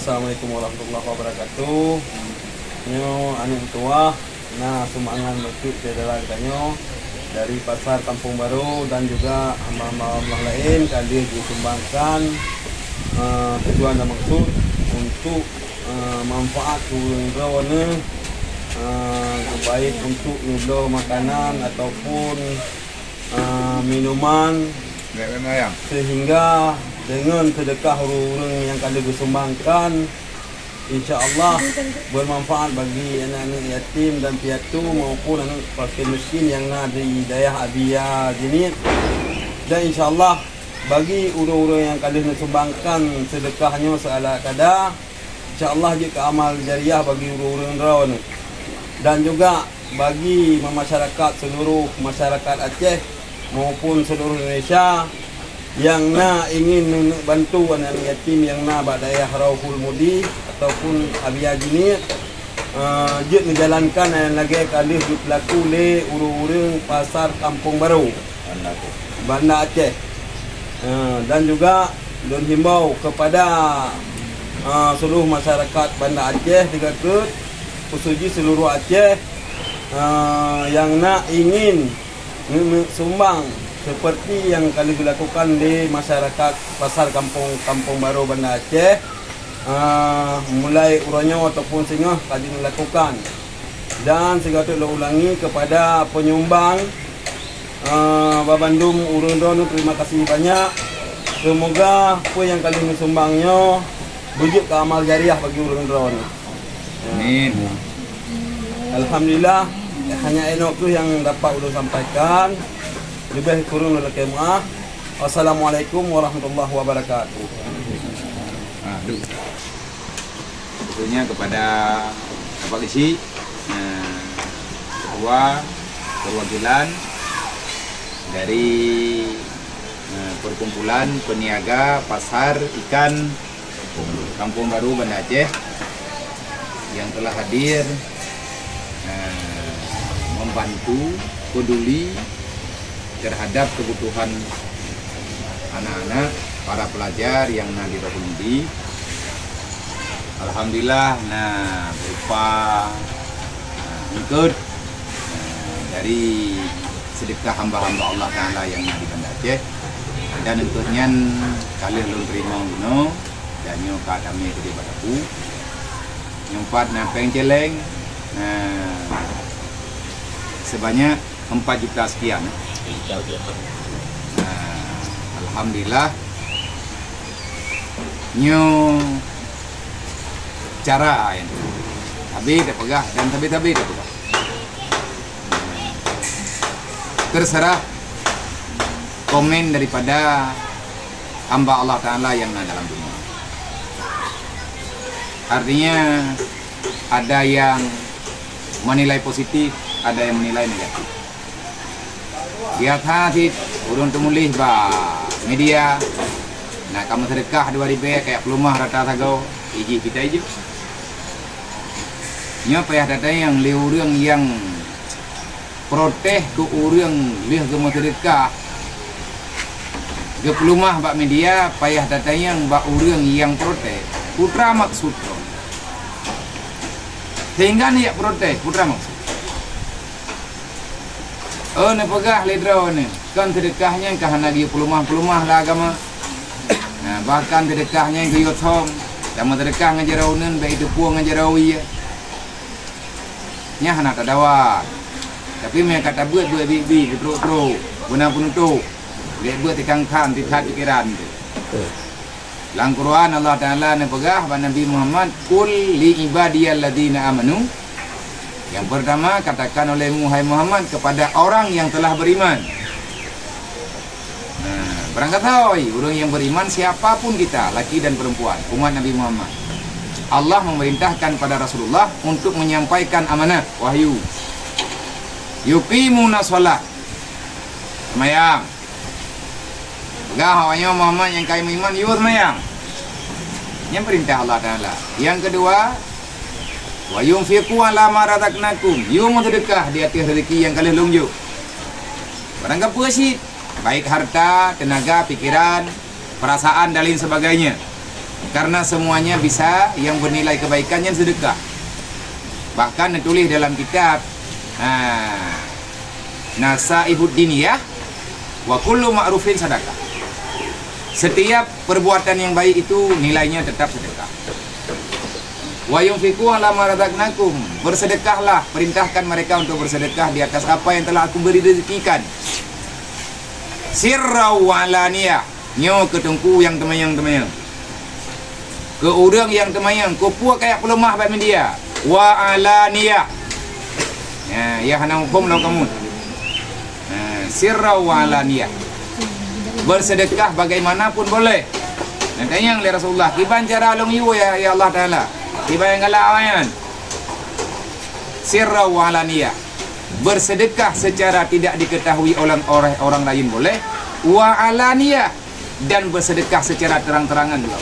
Assalamualaikum warahmatullahi wabarakatuh. Nyo anu tua, nah sumangan masjid adalah katanya dari pasar Kampung Baru dan juga hamba-hamba Allah lain kali disumbangkan tujuan dan maksud untuk manfaat turun baik untuk nyublo makanan ataupun minuman, sehingga dengan sedekah orang yang kali disumbangkan, insya Allah bermanfaat bagi anak-anak yatim dan piatu maupun anak fakir miskin yang ada di daerah Abia Jinit. Dan insya Allah bagi orang-orang yang kali disumbangkan sedekahnya seala kada, insya Allah juga amal jariah bagi orang-orang rawan. Dan juga bagi masyarakat, seluruh masyarakat Aceh maupun seluruh Indonesia yang ingin bantu anak yatim yang daerah Rauful Mudi ataupun Abia Jinit, jut menjalankan yang lagi kali berlaku le urung-urung pasar Kampung Baru Banda Aceh. Dan juga don himbau kepada seluruh masyarakat Banda Aceh khususnya seluruh Aceh yang ingin sumbang seperti yang kali dilakukan di masyarakat pasar Kampung Baru Banda Aceh, mulai uranyo ataupun singa kali dilakukan. Dan segala itu ulangi kepada penyumbang Babandung Urundon, terima kasih banyak. Semoga apa yang kali disumbangnya wujud ke amal jariah bagi Urundon. Amin. Alhamdulillah, hanya itu yang dapat ulun sampaikan. Lebih kurang dari maaf. Wassalamualaikum warahmatullahi wabarakatuh. Tentunya kepada Bapak Isi, ketua perwakilan dari perkumpulan peniaga pasar ikan Kampung Baru Banda Aceh yang telah hadir membantu peduli terhadap kebutuhan anak-anak para pelajar yang di Rauful Mudi. Alhamdulillah, berupa ikut dari sedekah hamba-hamba Allah Ta'ala yang di Banda Aceh, dan untuknya kalian belum terima guna dan nyokak kami ke bataku nyempat napeng celeng sebanyak 4 juta sekian. Alhamdulillah, nyo cara yang tapi tak pegah dan tapi tak pegah. Terserah komen daripada hamba Allah Ta'ala yang ada dalam dunia. Artinya ada yang menilai positif, ada yang menilai negatif. Lihat hati urun temulih media. Nah, kamu sedekah 2 ribu kayak pelumah rata tagau iji kita iji. Nya payah data yang liurang yang protes ke urang lih ke sedekah. Ke pelumah bak media payah data yang bak urang yang protes. Putra maksud. Sehingga ni protes putra maksud. Ne pegah ledra ni. Kan sedekahnya kahana dia pelumah-pelumah lah agama. Nah, bahkan sedekahnya ke yotom. Sama sedekah ngajaraunan baik itu puang ngajarawi. Nya hana tadawa. Tapi mereka kata buat bibi teruk-teruk. Guna penutup. Dia buat tikang kan tikat pikiran. Dalam Quran Allah Ta'ala pegah pada Nabi Muhammad, kul li ibadiyalladzina amanu. Yang pertama katakan oleh Muhammad kepada orang yang telah beriman. Nah, berangkat tahu orang yang beriman siapapun kita, laki dan perempuan, umat Nabi Muhammad. Allah memerintahkan pada Rasulullah untuk menyampaikan amanah wahyu. Yuqimuna shalah. Semayang. Enggak hawanya Muhammad yang kaya iman yu semayang. Yang perintah Allah Ta'ala. Yang kedua, wa yunfiqu ala ma razaqnakum. Yu sedekah di atas rezeki yang kalian lunjuk. Barang apa sih? Baik harta, tenaga, pikiran, perasaan dan lain sebagainya. Karena semuanya bisa yang bernilai kebaikannya sedekah. Bahkan ditulis dalam kitab Nasaihud Diniyah, wa kullu ma'rufin sadaqah. Setiap perbuatan yang baik itu nilainya tetap sedekah. Wa yunfiqu ala ma razaqnakum, bersedekahlah, perintahkan mereka untuk bersedekah di atas apa yang telah aku beri rezekikan. Sirra wa alaniyah, nyo ketengku yang temayang-temayang, ke orang yang temayang, ko puak kayak pelemah baik media. Wa alaniyah, ya hana hukum lo kamu. Sirra wa alaniyah, bersedekah bagaimanapun boleh. Dan tanya oleh Rasulullah, kiban cara long yu ya Allah Taala. Kiban yang galawayan. Sirra wa alaniyah, bersedekah secara tidak diketahui oleh orang lain boleh. Wa alaniyah, dan bersedekah secara terang-terangan juga.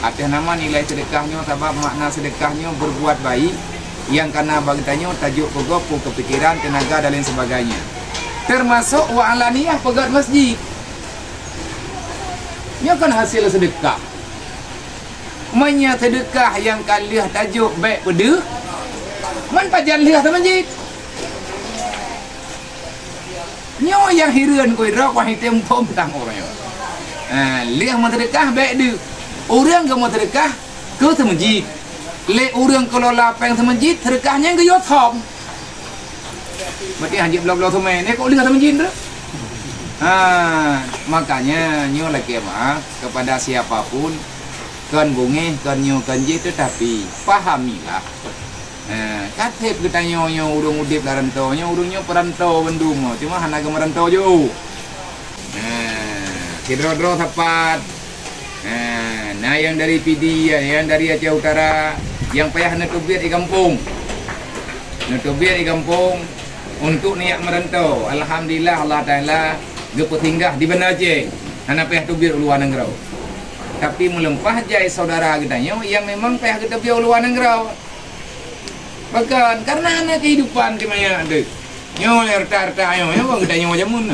Atas nama nilai sedekahnya, sebab makna sedekahnya berbuat baik, yang karena bagitanya tajuk pokok, kepikiran, tenaga dan lain sebagainya. Termasuk wa alaniyah pegat masjid. Ia kan hasil sedekah. Manya sedekah yang kaliah tajuk baik pada man pajan liah ta masjid. Nyo yang hireun ko ira ko hitem pom tang orang yo. Liah man sedekah baik dia. Orang ke sedekah ke masjid. Le orang kelola peng masjid sedekahnya ke yo thom. Berarti hanya blok-blok semai ni kok lihat masjid tu. Makanya nyo lagi kepada siapapun kan bungi kan nyo kan je, tetapi pahamilah. Katip kita nyo urung udip larantau, urung nyo perantau bendung, cuma hana ke merantau jo. Kidro-dro tepat. Nah yang dari PD, yang dari Aceh Utara, yang payah netubir di kampung. Netubir di kampung untuk niat merantau. Alhamdulillah Allah Ta'ala gepo tinggal di Banda Aceh. Hana payah tubir luar negara. Tapi melempah jai saudara kita yang memang payah kita biar luar negara. Bahkan karena anak kehidupan di mana ada. Nyo lerta-lerta nyo kita nyo jamun.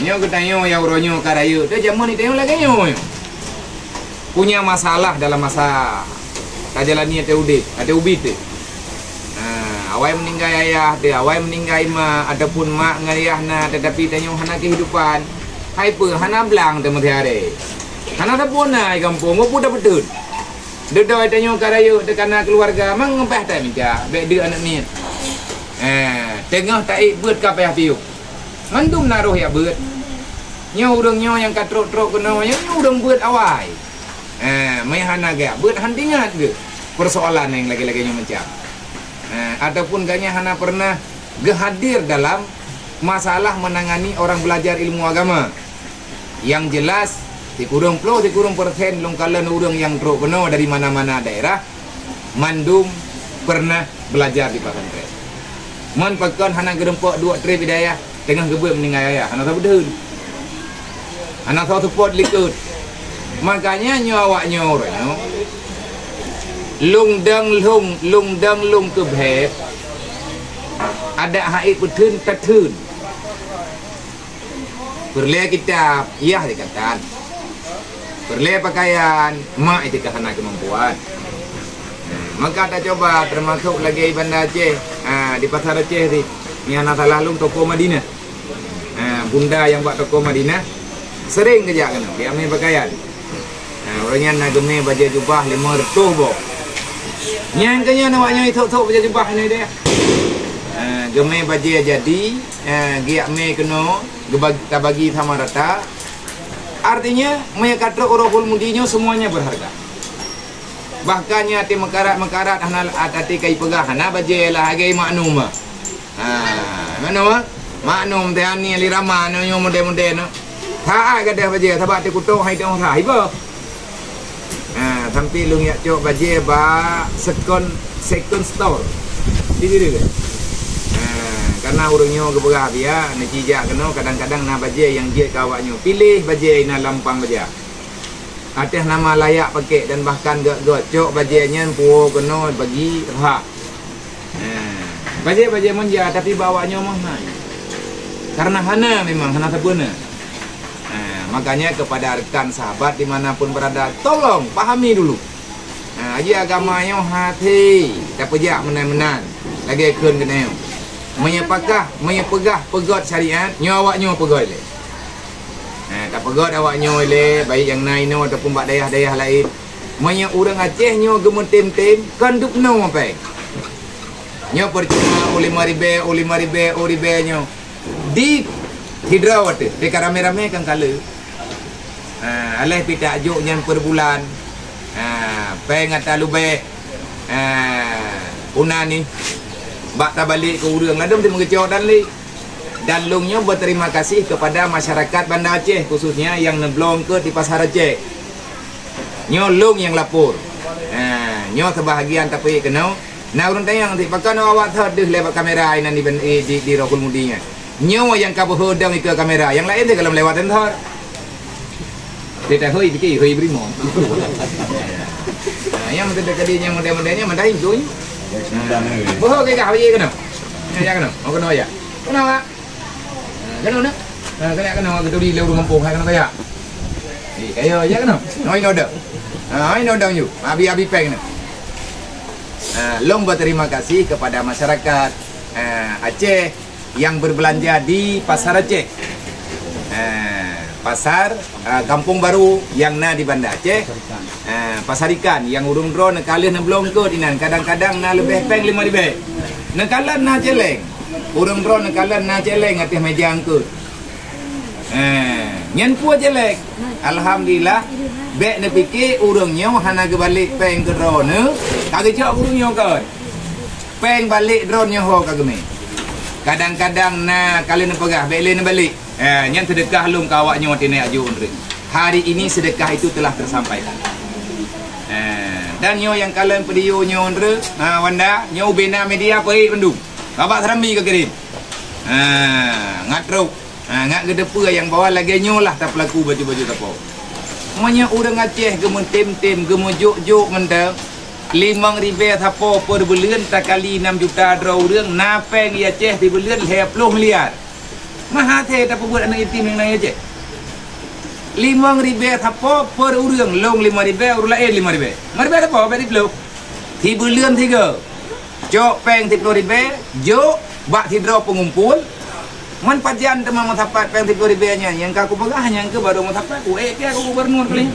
Nyo kita nyo ya uronyo karayu. Dia jamun itu lagi nyo. Punya masalah dalam masa kajalani ada ubit. Awai meninggal ayah dia, awai meninggal ima, adapun mak ngayahna, tetapi tanya hana kehidupan. Hai pe hana blang temu tiare. Hana tapona ai kampung opo dah betul. Dedoi tanya karayu dekana keluarga mang ngempeh tak minta, bek dia anak ni. Tengah tak beut ka payah piu. Mandum naruh ya beut. Nyo urang nyo yang katrok-trok kena nyo urang beut awai. Mai hana ga beut handingat ke persoalan yang lagi-lagi nyo macam. Ataupun ganya hana pernah gehadir dalam masalah menangani orang belajar ilmu agama. Yang jelas dikurung puluh dikurung persen longkalan urang yang truk kena dari mana-mana daerah mandum pernah belajar di pesantren. Man pakan hana gerempok dua trip hidayah tengah gebut meninggal ayah hana tahu betul. Hana tahu support likut. Makanya nyo awak nyo orangnya lung dang lung ke bhep ada haid betul tatun perle kitab iya dikatakan perle pakaian mak itu kerana kemampuan. Maka kita coba termasuk lagi Banda Aceh di pasar Aceh ni anak salah lung toko Madinah. Bunda yang buat toko Madinah sering kerja kan dia ambil pakaian. Orangnya nak gemeh baju jubah 500 boh. Yang kanya nawaknya itu-itu baju jubah ni dia. Gemeh baju jadi, giak me kena kita bagi sama rata. Artinya mereka katrok Rohul Mudinya semuanya berharga. Bahkan hati mekarat hanal hati kai pegah hana baju lah hagai maknum. Mana maknum teh ni lirama nyo mode-mode no. Tha gadah baju sebab te kuto hai tong hai ba. Sampai lung yak cok baje ba second store di diri ke. Karena urangnya keberah dia nak cijak kena kadang-kadang nak baje yang dia kawaknya pilih baje ina lampang baja. Atas nama layak pakai dan bahkan gak cok bajenya puo kena bagi hak. Baje manja tapi bawanya mahal. Karena hana memang hana sabuna. Makanya kepada rekan sahabat dimanapun berada, tolong pahami dulu. Aja agamanya hati, tak pejak menan-menan. Lagi keun kena. Menyepegah pegot syariat, nyo awak nyo pegoi le. Tak pegot awak nyo le, baik yang naino ataupun bak daerah-daerah lain. Manya orang Aceh nyo gemetim-tim kan duk no apa. Nyo percuma oleh nyo. Di hidrawat dekat rame-rame kan kala. Alih pitak juk nyan per bulan. Peng atas lubek. Una ni bak tak balik ke urang ladum dia mengecok dan li. Dan lungnya berterima kasih kepada masyarakat Banda Aceh khususnya yang neblong ke di Pasar Aceh. Nyo lung yang lapor. Nyo kebahagiaan tapi kena. Nah urang tayang nanti pakai awak terdeh lewat kamera ini di Rohul Mudinya. Nyo yang kabu hodang ke kamera, yang lain dia kalau lewat entar. Dia tak hoi fikir hoi brimo. Yang dekat dia model-modelnya mandai tu. Boh ke kah ye kena. Ya kena. Oh kena ya. Kena tak? Kena nak? Kena ke tu di leu kampung hai kena kaya. Ayo ya kena. Noi noda. Ai noda you. Abi peng nak. Long berterima kasih kepada masyarakat Aceh yang berbelanja di Pasar Aceh. Pasar Kampung Baru yang na di Banda Aceh. Pasar ikan yang urung drone kalih na belum ke dinan kadang-kadang na lebih peng 5 ribu. Na kalan na celeng. Urung drone na kalan na celeng atas meja angkut. Nyen pu celeng. Alhamdulillah bek na fikir urung nyo hana ke balik peng ke drone. Kage cok urung nyo kan. Peng balik drone nyo ho kage me. Kadang-kadang na kalian pegah bek le na balik. Nyen sedekah lum ka awak nyo tine aju undre. Hari ini sedekah itu telah tersampaikan. Dan nyo yang kalian pediyo nyo undre, Wanda, nyo bina media pei pendung. Babak serami ke kirim. Ngat ruk. Ngat gedepa yang bawa lagi nyo lah tak pelaku baju-baju tapo. Monya urang Aceh gemetim-tim gemujuk-juk mendang 5,000 tapo per bulan tak kali 6 juta draw urang napeng i Aceh di bulan 20 miliar. Maha the tak buat anak yatim yang naik Aceh. 5,000 tapo per urang long 5,000 urang lain 5,000. 5,000 tapo bagi belum. Di bulan 3. Jok peng 30,000, jok bak draw pengumpul. Man pajan teman matapat peng 30,000 nya yang aku pegah yang ke baru matapat ku ke aku gubernur paling.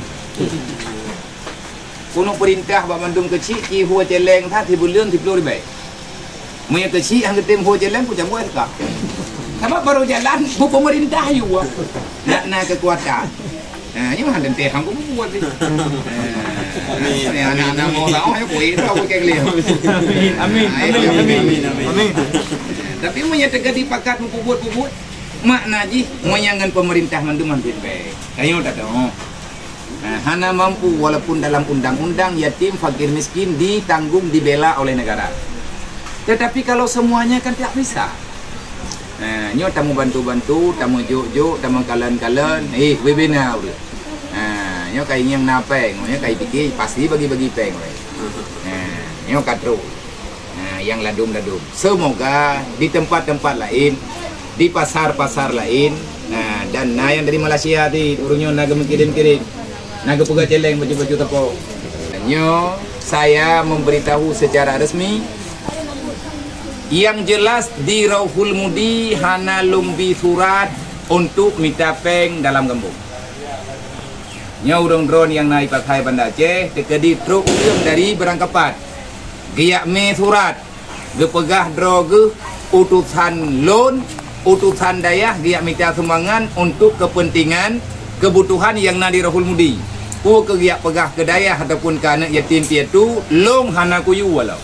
Kuno perintah bak mandum kecil ki hua celeng tha di bulan 30,000. Munya kecil hang ketim hua celeng ku jam buat ka. Sebab baru jalan bu pemerintah you nak kekuatan. Ini mah dan teh hang ku buat ni. Anak-anak mau tahu ayo kuih tahu ke kalian. Amin. Tapi munya tegadi pakat puput makna ji moyangan pemerintah mandum mantin baik. Ayo tak tahu. Hana mampu walaupun dalam undang-undang yatim fakir miskin ditanggung dibela oleh negara. Tetapi kalau semuanya kan tak bisa. Nyo tamu bantu-bantu, tamu juk-juk, tamu kalan-kalan, webinar. Nyo kai nyang napeng, nyo kai fikir pasti bagi-bagi peng. Nyo katro. Yang ladum-ladum. Semoga di tempat-tempat lain, di pasar-pasar lain, dan yang dari Malaysia di urungnya naga mengirim-kirim, naga pega celeng baju-baju tapo. Nyo saya memberitahu secara resmi yang jelas di Rohul Mudi hana lumbi surat untuk minta peng dalam kampung. Nyo urung drone yang naik pakai Banda Aceh tekedi truk urung dari berangkapan. Giyak me surat gepegah droge utusan loan utusan dayah giyak minta sumbangan untuk kepentingan kebutuhan yang na di Rohul Mudi. Ke giyak pegah ke dayah ataupun ke anak yatim piatu long hana kuyu walau.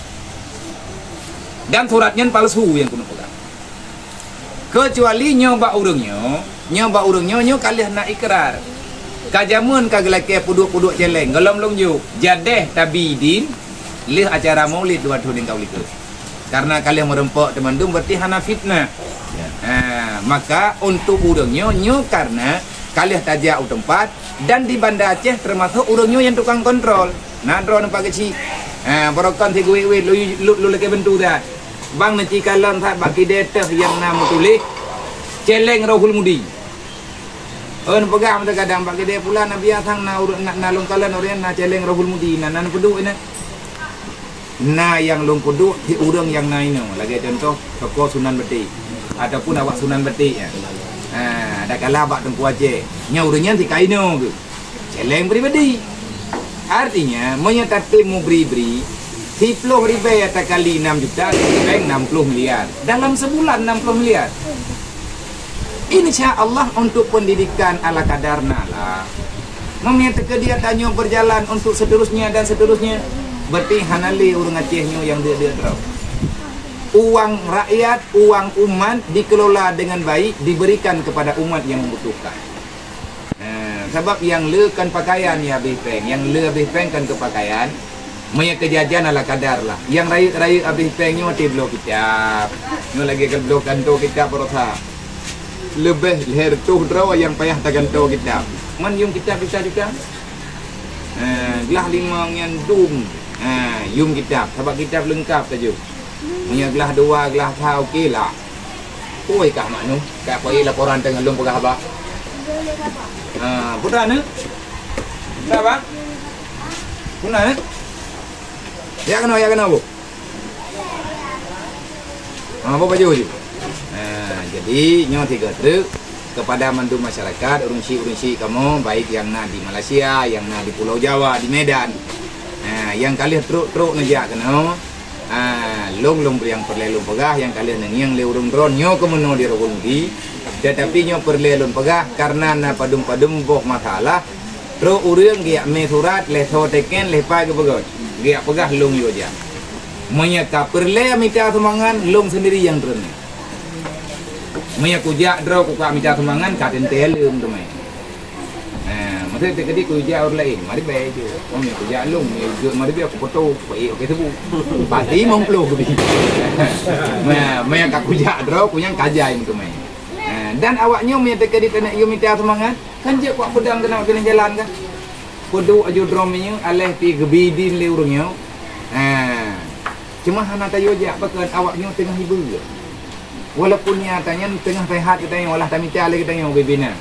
Dan suratnya palsu yang kuno pegang. Kecuali nyoba urungnya nyo kalih nak ikrar. Kajamun kagelake puduk-puduk celeng gelom long juk jadeh tabidin lih acara maulid 2 tahun kau likur. Karena kalian merempok temandum berarti hana fitnah. Maka untuk urungnya nyo karena kalian tajak tempat dan di Banda Aceh termasuk urungnya yang tukang kontrol. Nah drone nampak kecil. Barokan si gue lu lagi bentuk dah. Bang nanti kalian tak bagi data yang nama tulis celeng Rohul Mudi. Pegang mata kadang bagi dia pula Nabi Athang na longkalan orang na celeng Rahul Mudi na peduk ini. Na yang long peduk di urang yang na ini. Lagi contoh toko Sunan Betik ataupun awak Sunan Betik ya. Ada kala bak tengku aje. Nya urangnya ti kaino ke. Celeng pribadi. Artinya menyatakan mu beri 10 ribu atau kali 6 juta, bank 60 miliar. Dalam sebulan 60 miliar. Insya Allah untuk pendidikan ala kadarna lah. Meminta dia tanya berjalan untuk seterusnya dan seterusnya. Berarti hanali urang Acehnya yang dia terau. Uang rakyat, uang umat dikelola dengan baik, diberikan kepada umat yang membutuhkan. Sebab yang lekan pakaian ya habis peng, yang habis peng kan ke pakaian. Maya kejadian ala kadar lah. Yang rayu habis pengnya mati blok kitab. Nyo lagi ke blok kanto kitab perotha. Lebih leher tu draw yang payah taganto kitab. Man yung kitab bisa juga. Gelah 5 yang dum. Yung kitab, sebab kitab lengkap saja. Punya gelah 2, gelah tau okey lah. Oi kah maknu? Kak pai laporan tengah lum pegah abah. Putra ni? Berapa? Putra ni? Ya kena bu. Apa baju je? Jadi nyo 3 truk kepada mandu masyarakat urunsi kamu baik yang na di Malaysia, yang na di Pulau Jawa, di Medan. Yang kali truk ngejak kena. Long yang perlelung pegah yang kali yang le urung drone nyo kemono di Rawalumudi. Tetapi nyo perlelung pegah karena na padum boh masalah. Truk urang giak me surat le tho teken le pai ke pegot. Giak pegah long yo ja. Menyaka perle minta semangan long sendiri yang drone. Maya kujak draw ku ka minta semangan ka tentelum tu mai. Masa tekedi kujak orang lain, mari baik je. Maya kujak long, mari biar aku foto, baik okey tu. Pasti memplo ku bi. Maya ka kujak draw ku yang kajai tu mai. Dan awaknya maya tekedi kena yo minta semangat, kan je ku pedang kena kena jalan kan. Kudu aju dromnya aleh pi gebidin le urungnya. Cuma hana tayo je bakal awaknya tengah hibur. Walaupun nyatanya tengah rehat kita yang olah tak minta lagi kita yang bebina.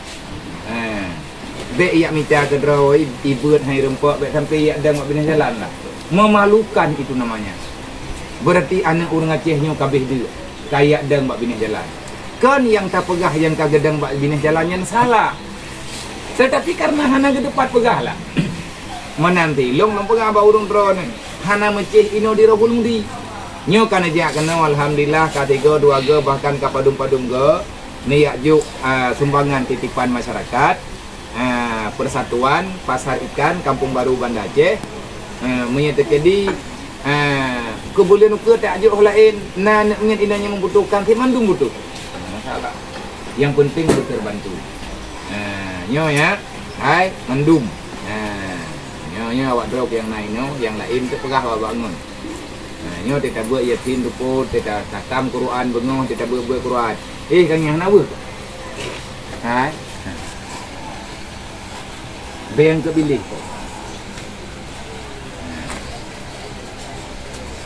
Bek yak minta ke draw ibut hai rempok bek sampai yak dah mak bina jalan lah. Memalukan itu namanya. Berarti anak orang Acehnya kabeh dia. Kayak dah mak bina jalan. Kan yang tak pegah yang kagedang mak bina jalan yang salah. Tetapi karena hana ke depan pegah lah. Menanti long pegah ba urung draw ni. Hana meceh ino di Rawalumudi. Nyo kan aja kena alhamdulillah katiga 2 ge bahkan ka padum-padum ge ni juk sumbangan titipan masyarakat persatuan pasar ikan Kampung Baru Banda Aceh menyatakan di kebulian ke tak juk lain na ingin inanya membutuhkan ki mandung butuh masalah yang penting terbantu nyo ya hai mandum nyo awak drop yang lain yang lain tu pegah awak bangun. Nyo kita buat yakin ruput, kita tatam Quran bengong, kita buat Quran. Kan yang nawa. Hai. Beng ke bilik.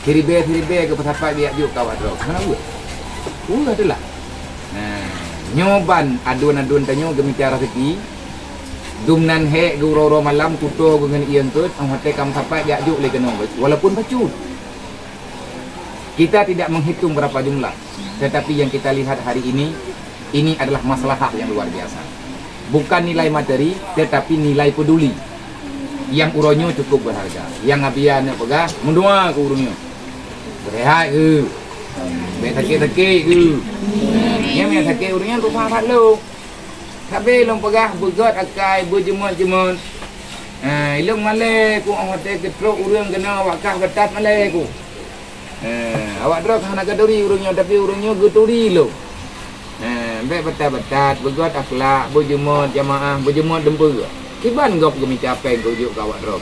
Kiribe ke petapa dia juk kawat ro. Nawa. Adalah. Nyoban adun tanyo gemicara rezeki. Dumnan he guroro malam kuto dengan ian tut, hate kam sapa dia juk le kena walaupun pacut. Kita tidak menghitung berapa jumlah, tetapi yang kita lihat hari ini adalah masalah yang luar biasa. Bukan nilai materi, tetapi nilai peduli. Yang uronyo cukup berharga. Yang abian pegah, mendua ke uronyo. Berehat ke, betakik-takik ke. Yang sakit uronyo tu faham lu. Tapi long pegah begot akai berjemut-jemut. Ilung malai ku orang hotel ketruk urang kena wakaf ketat malai ku. Awak drop hana gaduri urungnya tapi urungnya guturi lo. Baik betat-betat begot akhlak berjemut jamaah berjemut dempur. Kiban gop gemi capek gojuk ka awak drop.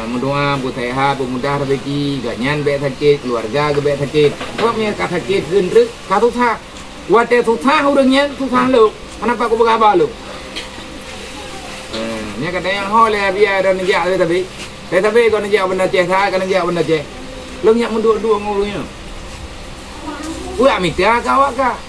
Mendoa bu sehat bu mudah rezeki ganyan baik sakit keluarga ge baik sakit. Kok nya ka sakit gendrek ka susah. Wate susah urungnya susah lo. Kenapa aku berkhabar lo? Nya kata yang hole biar dan nejak tapi kau nejak benda ceh sah kan nejak benda ceh. Lo nyak mendua-dua ngurungnya. Uak minta kawak kah?